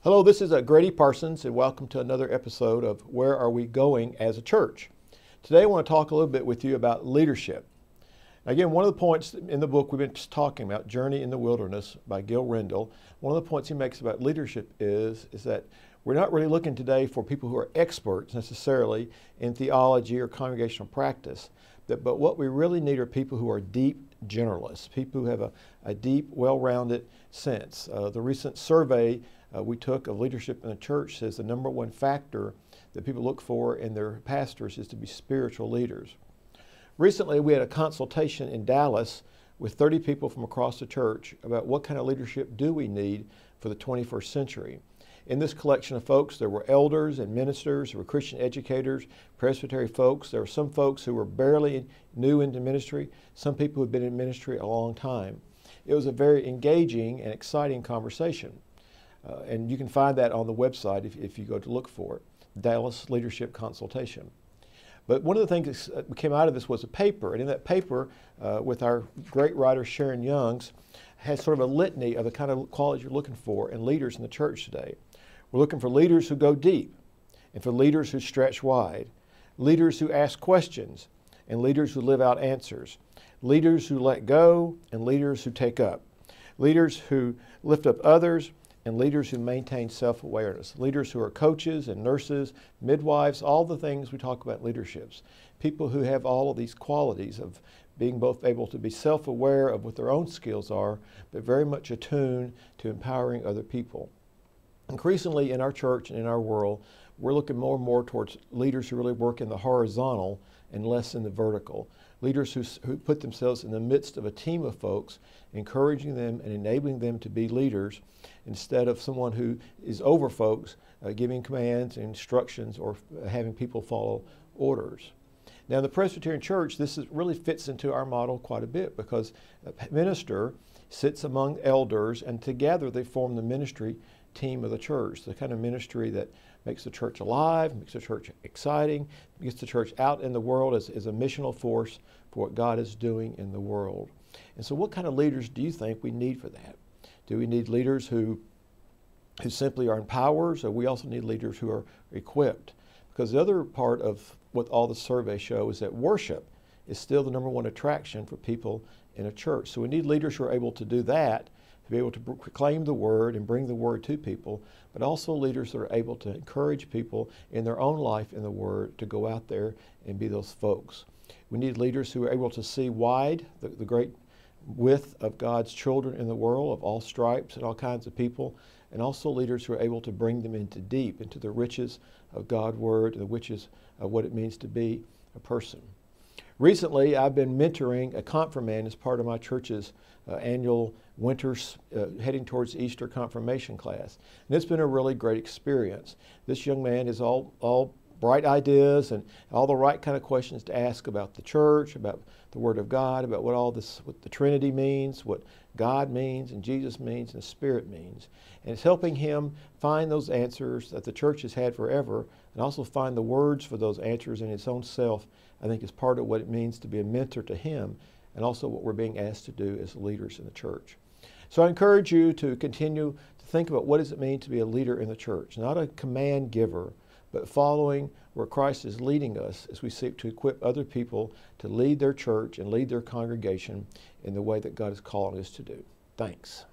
Hello, this is Gradye Parsons, and welcome to another episode of Where Are We Going as a Church? Today I want to talk a little bit with you about leadership. Again, one of the points in the book we've been just talking about, Journey in the Wilderness by Gil Rendell, one of the points he makes about leadership is that we're not really looking today for people who are experts necessarily in theology or congregational practice, but what we really need are people who are deep generalists, people who have a deep, well-rounded sense. The recent survey we took of leadership in the church says the number one factor that people look for in their pastors is to be spiritual leaders. Recently, we had a consultation in Dallas with 30 people from across the church about what kind of leadership do we need for the 21st century. In this collection of folks, there were elders and ministers, there were Christian educators, presbytery folks. There were some folks who were barely new into ministry, some people who had been in ministry a long time. It was a very engaging and exciting conversation. And you can find that on the website if you go to look for it, Dallas Leadership Consultation. But one of the things that came out of this was a paper, and in that paper, with our great writer Sharon Youngs, has sort of a litany of the kind of qualities you're looking for in leaders in the church today. We're looking for leaders who go deep, and for leaders who stretch wide, leaders who ask questions, and leaders who live out answers, leaders who let go, and leaders who take up, leaders who lift up others, and leaders who maintain self-awareness, leaders who are coaches and nurses, midwives, all the things we talk about leaderships, people who have all of these qualities of being both able to be self-aware of what their own skills are, but very much attuned to empowering other people. Increasingly in our church and in our world, we're looking more and more towards leaders who really work in the horizontal and less in the vertical. Leaders who put themselves in the midst of a team of folks, encouraging them and enabling them to be leaders instead of someone who is over folks, giving commands and instructions or having people follow orders. Now in the Presbyterian Church, really fits into our model quite a bit because a minister sits among elders and together they form the ministry team of the church, the kind of ministry that makes the church alive, makes the church exciting, gets the church out in the world as a missional force for what God is doing in the world. And so what kind of leaders do you think we need for that? Do we need leaders who simply are empowered, or we also need leaders who are equipped? Because the other part of what all the surveys show is that worship is still the number one attraction for people in a church. So we need leaders who are able to do that, to be able to proclaim the word and bring the word to people, but also leaders that are able to encourage people in their own life in the word to go out there and be those folks. We need leaders who are able to see wide, the great width of God's children in the world, of all stripes and all kinds of people, and also leaders who are able to bring them into deep, into the riches of God's word, and the riches of what it means to be a person. Recently, I've been mentoring a confirmand as part of my church's annual winter, heading towards Easter confirmation class. And it's been a really great experience. This young man is all bright ideas and all the right kind of questions to ask about the church, about the Word of God, about what the Trinity means, what God means and Jesus means and the Spirit means. And it's helping him find those answers that the church has had forever and also find the words for those answers in its own self. I think is part of what it means to be a mentor to him and also what we're being asked to do as leaders in the church. So I encourage you to continue to think about what does it mean to be a leader in the church, not a command giver, but following where Christ is leading us as we seek to equip other people to lead their church and lead their congregation in the way that God is calling us to do. Thanks.